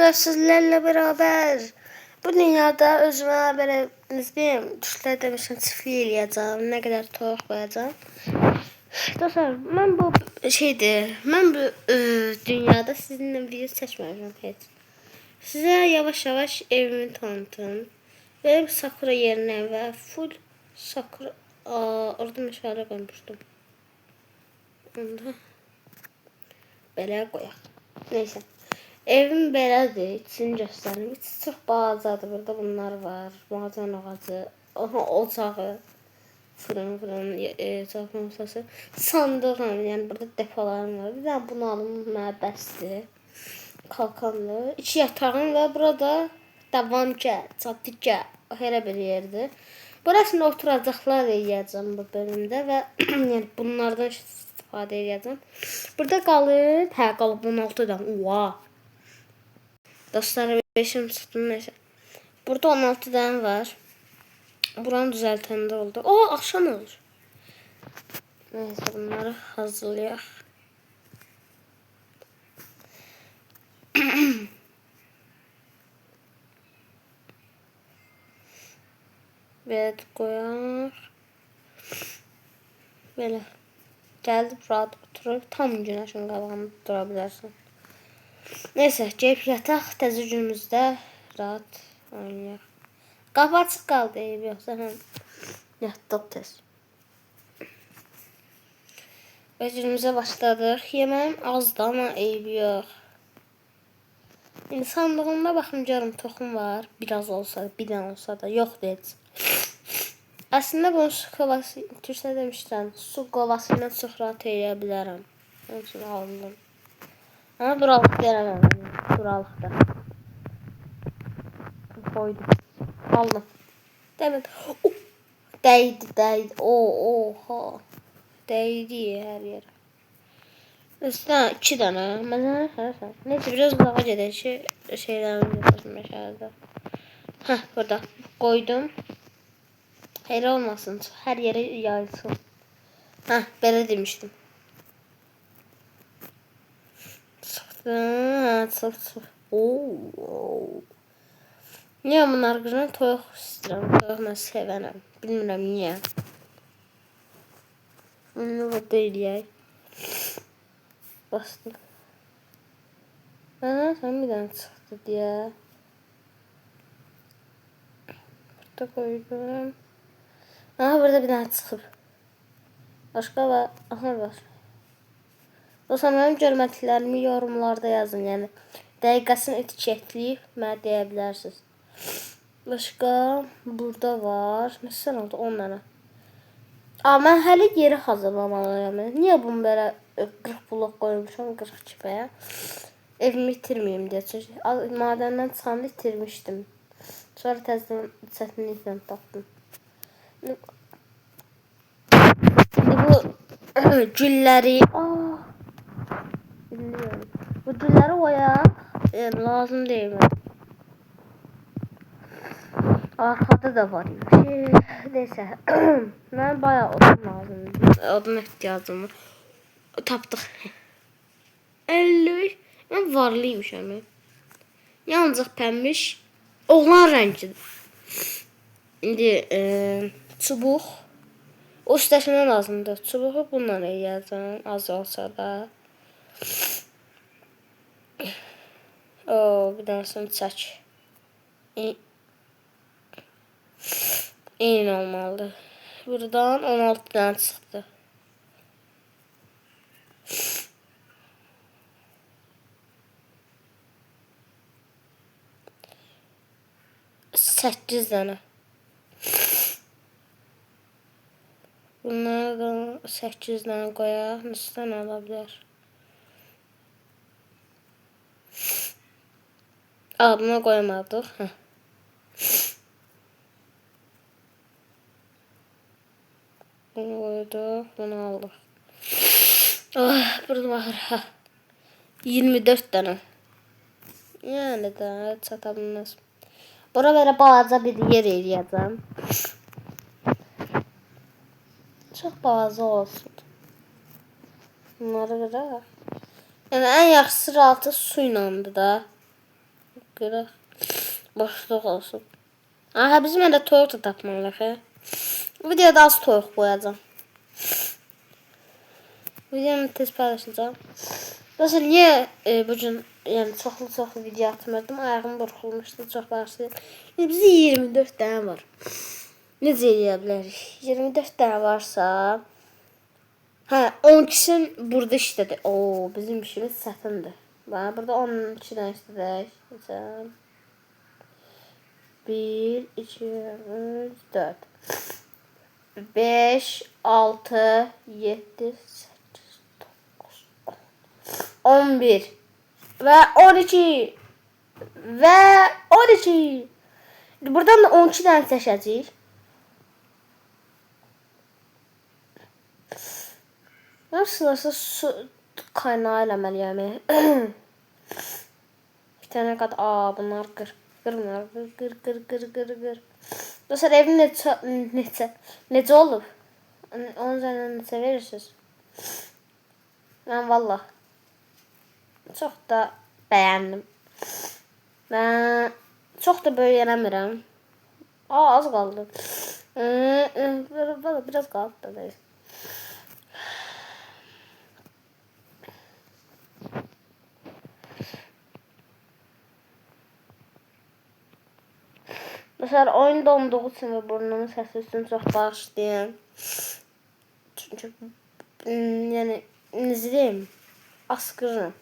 ve sizlerle beraber bu dünyada özüme böyle nisbiyim düşler demişim çiftliği eləyəcəm, ne kadar toyuq koyacağım. Dostlar, ben bu dünyada sizinle video çəkməyəcəm heç. Size yavaş yavaş evimi tanıtım. Benim sakura yerine ve full sakura... orada meşale koymuştum. Onda belə qoyaq. Neyse. Evim belədir. İçini göstərim. İçi çox balacadır. Burada bunlar var. Macan ağacı. Ocağı. Fırın. Çarpma masası. Sandığım. Yəni burada depolarım var. Bir dənə bunu alım. Mənə bəsdir. Kalkanlı. İki yatağım və burada davamca, çatıca. Elə bir yerdir. Burasında oturacaqlar eləyəcəm bu bölümdə və yəni bunlardan istifadə edəcəm. Burada qalıb, qalıb 16'dan. Oha. Dostlar 5'im çıxdım neyse. Burada 16 tane var. Buranı düzeltende oldu. Akşam olur. Neyse bunları hazırlayaq. Belə qoyaq. Belə. Gəldi rahat oturub tam günəşin qabağında dura bilərsən. Neyse, gəlib yataq təzə günümüzdə rahat oynayaq. Qapı açıq qaldı, eybi yoxsa həm yatdıq tez. Və günümüzə başladıq. Yeməyim azdı, amma eybi yox. İnsandığımda baxım görüm toxum var. Biraz olsa, bir dənə olsa da yoxdur heç. Aslında bunu su kovası, Türkçə demişdən, su kovası ilə çox rahat eləyə bilərəm. Onun üçün aldım. Ama duralıq veremem. Duralıqda. Koydum. Aldım. Demin. Değdi. Oha. Değdi her yere. Üstüne 2 tane. Neyse biraz uzağa gidelim. Şeylerimi yapalım aşağıda. Burada. Koydum. Hayır olmasın. Her yere yaysın. Böyle demiştim. Sık. Niye bunlar qırın? Toyuq istəyirəm. Toyuq mən sevənəm. Bilmirəm niyə. Bunu burada eləyək. Bastım. Sen bir dənə çıxdı deyə. Burada koydum. Burada bir dənə çıxıb. Başqa var. Var. Dostlar, mənim görməklərimi yorumlarda yazın. Yəni dəqiqəsini etiketləyib mənə deyə bilərsiniz. Başqa burada var. Məsələn oldu 10 dənə. Mən hələ yeri hazırlamalıyam. Niyə bunu belə 40 blok qoymuşam 42 bəyə? Evimi itirməyim deyə. Çünki madəndən çıxanda itirmişdim. Sonra təzədən çətinliklə tapdım. Bu gülləri bilmiyorum. Bu gülləri oyaq lazım değil mi? Arkada da var. Neyse. Ben bayağı odun lazım. Odun ihtiyacım var. Tapdıq. 50. Ben varlıymışam. Yalnız pəmmiş. Oğlan rəngidir. İndi çubuq. O üstəşinə lazımdır. Çubuğu bununla eləyəcəm. Az olsa da. Bir dənəsini çək. Eyni olmalıdır. Buradan 16 tane çıxdı. Səkkiz tane. Bunlardan 8 tane qoyaq. Neçə ola bilər? Buna qoymadıq. Bunu koyduk. Bunu aldık. Burada baxır. 24 tane. Yəni də çata bilməz. Bura belə balaca bir yer eləyəcəm. Çox balaca olsun. Bunları qıraq. Yəni ən yaxşısı rahatı su ilədir da. Qıraq. Boşluq olsun. Aha, bizim elə toyuq da tapmalıyıq. Videoda az toyuq qoyacağım. Videonu tez paylaşacağım. Dostlar, niyə bugün yəni çoxlu video atmırdım? Ayağım burxulmuşdu, çox bağışlayın. Bizdə 24 dənə var. Necə eləyə bilərik? 24 dənə varsa, hə, 12-sin burada işlədi. Oo, bizim işimiz çətindir. Bax, burada 12 dənə işlədək. 1, 2, 3, 4, 5, 6, 7, 8, 9, 10, 11 və 12 və 12. Buradan da 12 dənə seçəcəyik. Nasılsa su kaynağı eləməliyəm. Bir tane qat. Bunlar qır. Qırmır. Qır. Dostlar, evim necə olub? Onun üzərindən necə verirsiniz? Mən vallah çox da bəyəndim. Mən çox da böyüyənəmirəm. Az qaldı. Biraz qaldı da deyil. Dostlar, oyun donduğu üçün və burnumun səsi üçün çox bağışlayın. Çünki yəni necə deyim, asqırıram.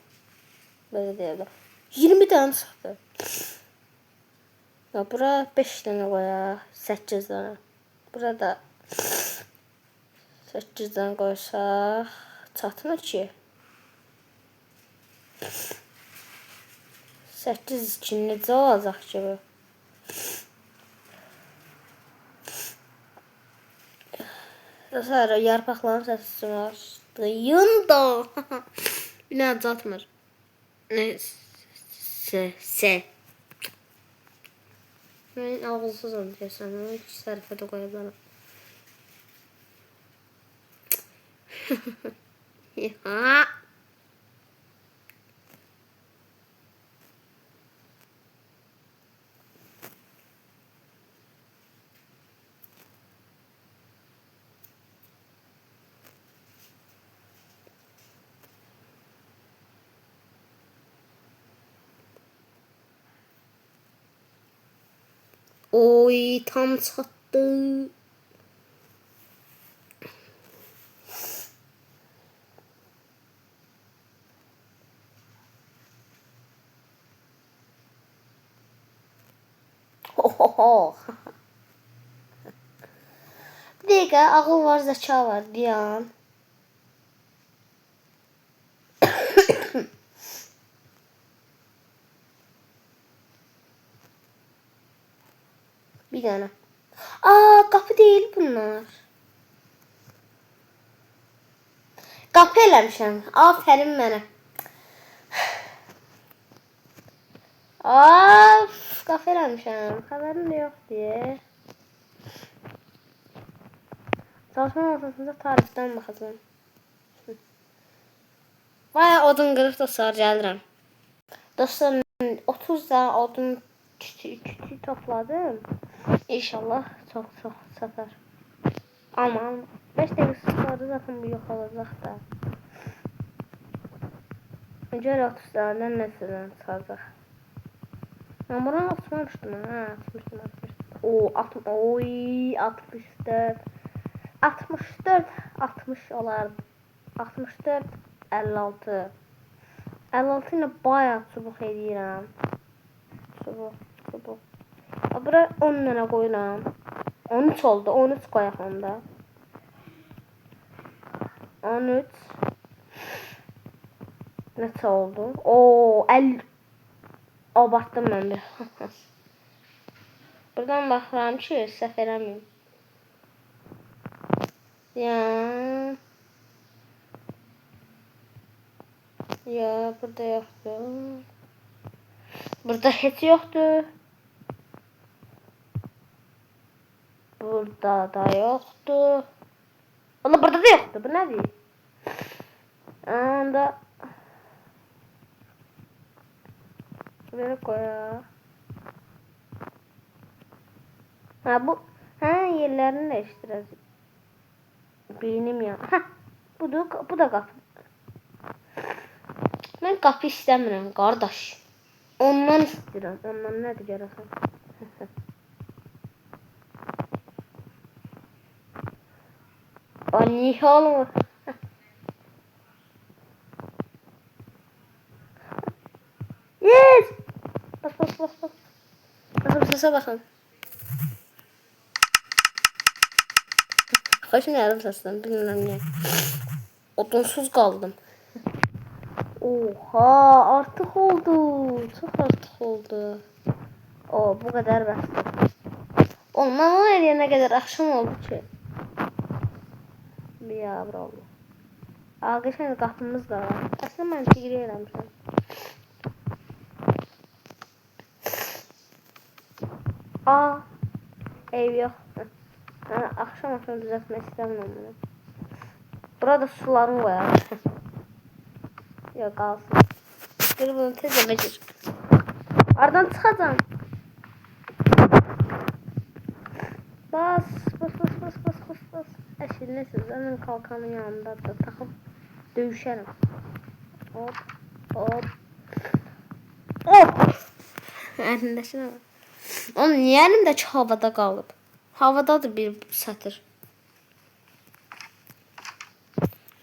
Belə deyirlər. 20 dənə çıxdı. Bura 5 dənə qoyaq, 8 dənə. Burada 8 dənə qoysaq çatmır ki. 8 2 necə olacaq ki bu? Dostlar, yarpaqların səsi başlayın da. Yine azaltmır. Neyse. Ben ağılsızım desem. Hiç sərfə də qoya bilərəm. Ya. Oy, tam çatdı. Oho. Bir dakika, ağıl var, zeka var diyan. Bir tane. Kapı değil bunlar. Kapı eləmişəm. Aferin mənə. Kapı eləmişəm. Xəbərim də yox deyə. Çalışma ortasında tarifdən baxacağım. Vay, odun qırıq dostlar, gəlirəm. Dostlar, 30 tane odun küçük topladım. İnşallah çok satar. Aman 5 dakika sonra zaten bu yok olacak da. Gör 30 tane nəsilən çıxacaq. Ben bunu atmamıştım ha. Atmıştım. Oy 64. 60 olardı. 64 56. 56 ilə bayağı çubuq edirəm. Çubuq. Bura 10 dənə qoyuram. 13 oldu. 13 qoyaq onda. 13. Neçə oldu? 50. Abartdım mən bir. Buradan baxıram ki, səhv eləməyim. Ya burada yoktu. Burada hiç yoktu. Burada da yoktu. Valla burada da yoktu. Bu ne değil? Anda Böyle koyaq. Ha bu yerlerini değiştirəcək. Beynim ya. Hə, bu da qapı. Mən qapı istəmirəm, qardaş. Ondan istəyirəm. Ondan nədir görəsən? Niyə olmur? Yes! Bas. Bakın sese bakın. Kaçın yarım sesten bilmem ne. Odunsuz kaldım. Oha artık oldu. Çok artık oldu. O bu kadar bastı. Ondan o her yerine kadar akşam oldu ki. Bir yavru oldu. Geçen kapımız da var. Aslında ben tigri eləmişəm. Ev yok. Akşam düzeltmek istemiyorum bunu. Burada sularım var. Yok kalsın. Bir bunu tez becir. Aradan çıkacağım. Bas. Eşinlesiz. Hemen kalkanın yanında da takıp dövüşelim. Hop. Əlindesin ama. Onun niye elimdeki havada qalıb? Havadadır bir satır.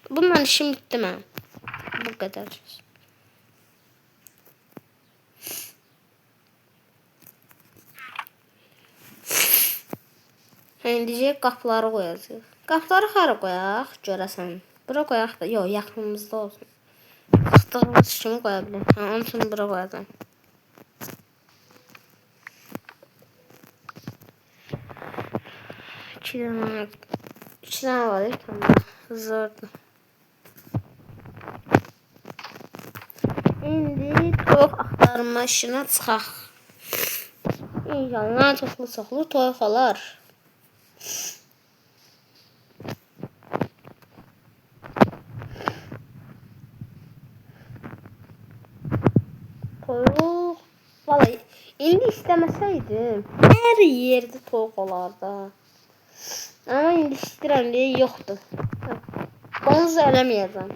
Bununla işim bitti mənim. Bu kadar. İndicə qapıları qoyacağıq. Qapıları hara qoyaq? Görəsən. Bura qoyaq da. Yox, yaxınımızda olsun. Sıxdığımız kimi qoya bilərik. Onun üçün bura qoyacağım. İki dənə var. Zordur. İndi toyuq axtarma işinə çıxaq. İnşallah çoxlu toyuq olar. Toyuq. Vallahi indi istəməsəydim hər yerdə toyuq olardı. Ama indi istəyirəm deyə yoxdur. Onu eləməyəcəm.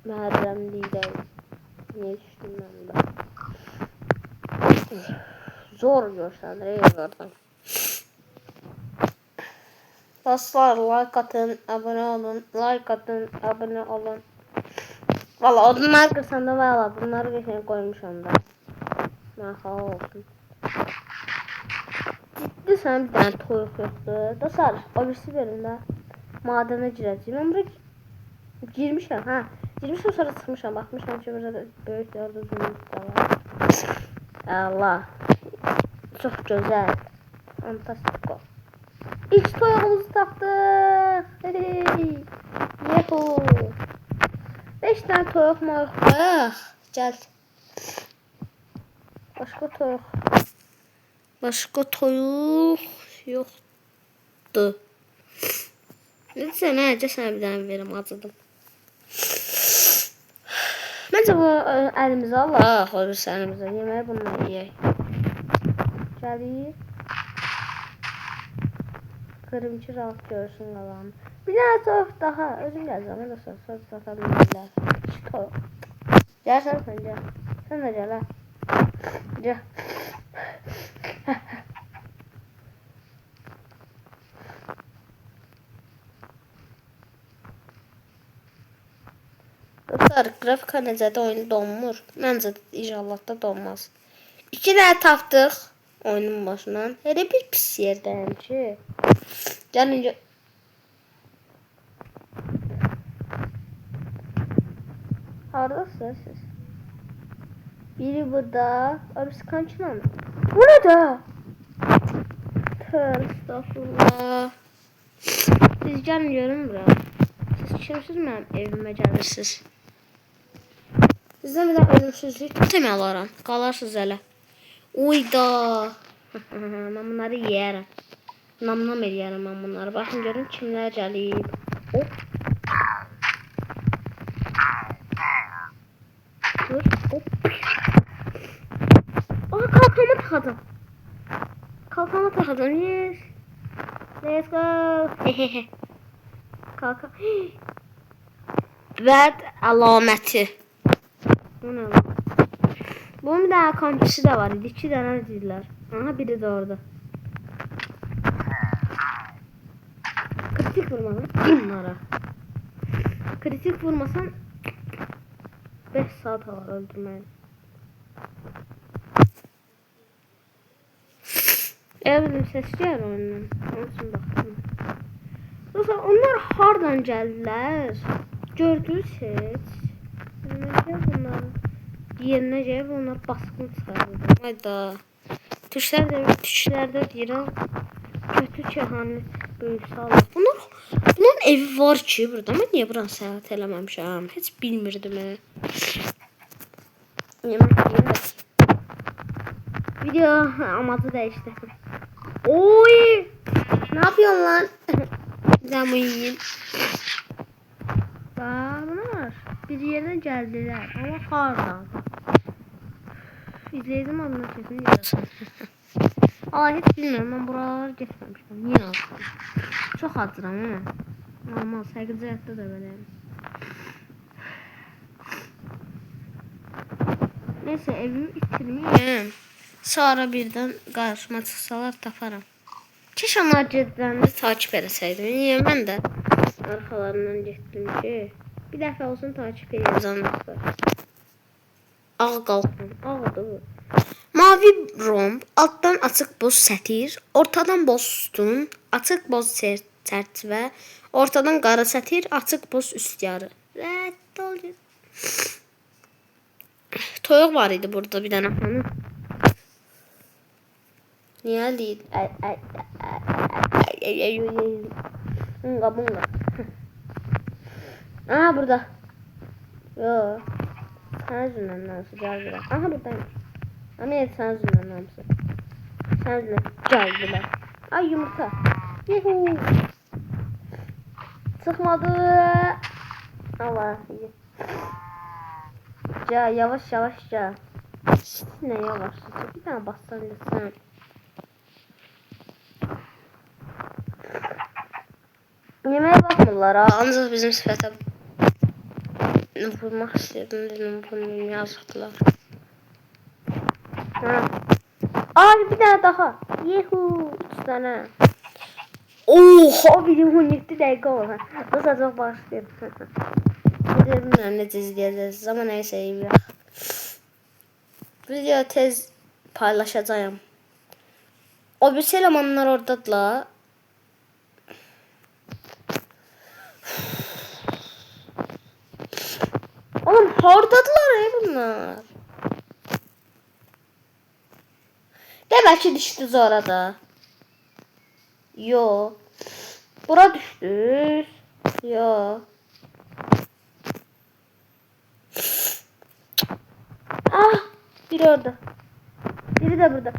Məhərrəmlikdə niyə düşdüm mən də? Zor görsənir oradan. Dostlar like atın, abone olun. Valla odunlar kırsan da valla bunları geçen koymuşum da. Mahal olsun. Ciddi sen bir tane toyuq yoxdur. Dostlar o birisi verin də. Madənə girəcəyim. Mən buraya girmişəm. Girmişəm sonra çıxmışam. Baxmışam ki burada böyük orada zümrüt da var. Allah. Çox gözəl. Fantastiko. İlk toyuğumuzu tapdıq. Yehu. 5 tane toyuq qoyaq. Gəl. Başka toyuq yoxdur. Nəsə necə sənə bir dənə verim, acıdım. Məncə bu əlimizə alaq, o bir sənimizə. Yeməyi bununla yeyək. Gəlir. Qırımçı rahat görsün qalanı. Bir dənə toyuq daha. Özüm gələcəm. Mən də söz sata bilmirlər. Toyuq. Gəl sən gəl. Sən də gəl. Gəl. Dostlar grafika necədir oyun donmur. Məncə inşallah da donmaz. 2 dənə tapdıq oyunun başından. Elə bir pis yerdəyim ki. Gəlin haradasınız siz? Biri burada. Öbürsü kançılan. Burada. Estağfurullah. Siz gəlin görün bura. Siz kimsiz mənim evimə gəlirsiniz? Sizdən bir də ölümsüzlük demək alaram. Qalarsınız elə. Uyda. Mən bunları yeyərəm. Nam eləyərəm mən bunları. Baxın görün kimlər gəlib. Hop. dur. Hop. Aa, kalkanımı taxadım. Kalkanımı taxadım. Yes. Let's go. Kalkan. Bəd əlaməti. Bu nə lan? Bunun bir dənə kampüsü də var idi. 2 dənə dedilər. Aha, biri də orada. Kritik vurmalı bunlara. Kritik vurmasan 5 saat var öldürməyin. Evrim ses gəlir ondan. Onun üçün baxdım. Dostlar, onlar hardan gəldilər? Gördünüz heç? Necə bunlar? Yerinə gəlib onlar basqın çıxardı. Hayda. Türklərdə deyirəm. Kötü kehanət böyüsü alır. Bunların evi var ki burada. Mən niyə buranı səyahət eləməmişəm? Heç bilmirdim. Yemək yiyək. Video amacı dəyişdirdim. Oy! Ne yapıyorsun lan? Zamı yiyin. Bunlar bir yerden geldiler ama hardan? İzledim adına kesin yarasın. Aa, hiç bilmiyorum, ben buralar geçmemişim. Yine olsun. Çok hatıram he. Normal saygıcı hayatta da böyleyim. Neyse, evimi itirmeyeyim. Sonra birden karşıma çıksalar taparım. Keş onlar cidden takip etseydim. Niye ben de arkalarından gittim ki. Bir defa olsun takip edeceğim. Ağ qalxın. Ağdır. Mavi romb, alttan açıq boz sətir, ortadan boz sütun, açıq boz çərçivə, ortadan qara sətir, açıq boz üstyarı. Rədd ol. Toyuq var idi burada bir dənə hanı. Niyə deyil? Bunga bunga. Aha, burada. Yo. Sen yüzünden nasıl geldiler? Aha, buradaymış. Ama evet, sen yüzünden nasıl? Sen yüzünden geldiler. Ay, yumurta. Yuhuu. Çıkmadı. Allah iyi. Yavaş yavaşça. Ne yavaşça? Bir tane bassan lütfen. Yemeğe bakmırlar ha. Ancaq bizim sifətə vurmaq istəyirdim. Dedim, bunu yazıqdılar. Ay, bir dənə daha. Yuhuu. 3 dənə. Oha, bizim 17 dəqiqə var. Nasıl çok başlayayım. Bilmiyorum necə izləyəcəksiniz. Ama neyse, iyi. Video tez paylaşacağım. O bir elemanlar oradadılar. Oğlum, hardadılar bunlar. Demek ki düşdünüz orada. Yo. Bura düşdünüz. Yo. Ah, biri orada. Biri de burada.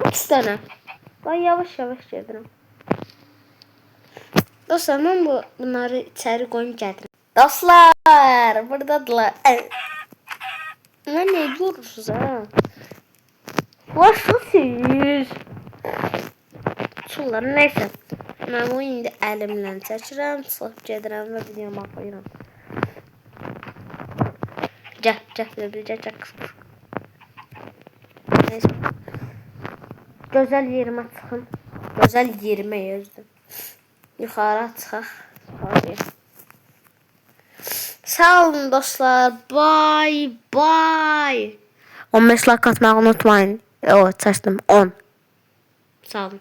3 tane. Ben yavaş yavaş gedirəm. Dostlar, ben bunları içeri koyup getirdim. Dostlar, buradadılar. Ne diyorsunuz ha? Başlasınız. Şunları neyse. Ben bunu indi əlimlə çəkirəm, çıxıb gedirəm və videoma baxıram. Gəl. Neyse. Gözəl yerimə çıxın. Gözəl yerimə yazdım. Yuxarı çıxaq. Sağ olun dostlar. Bye. 15 like atmayı unutmayın. O, çəkdim 10. Sağ olun.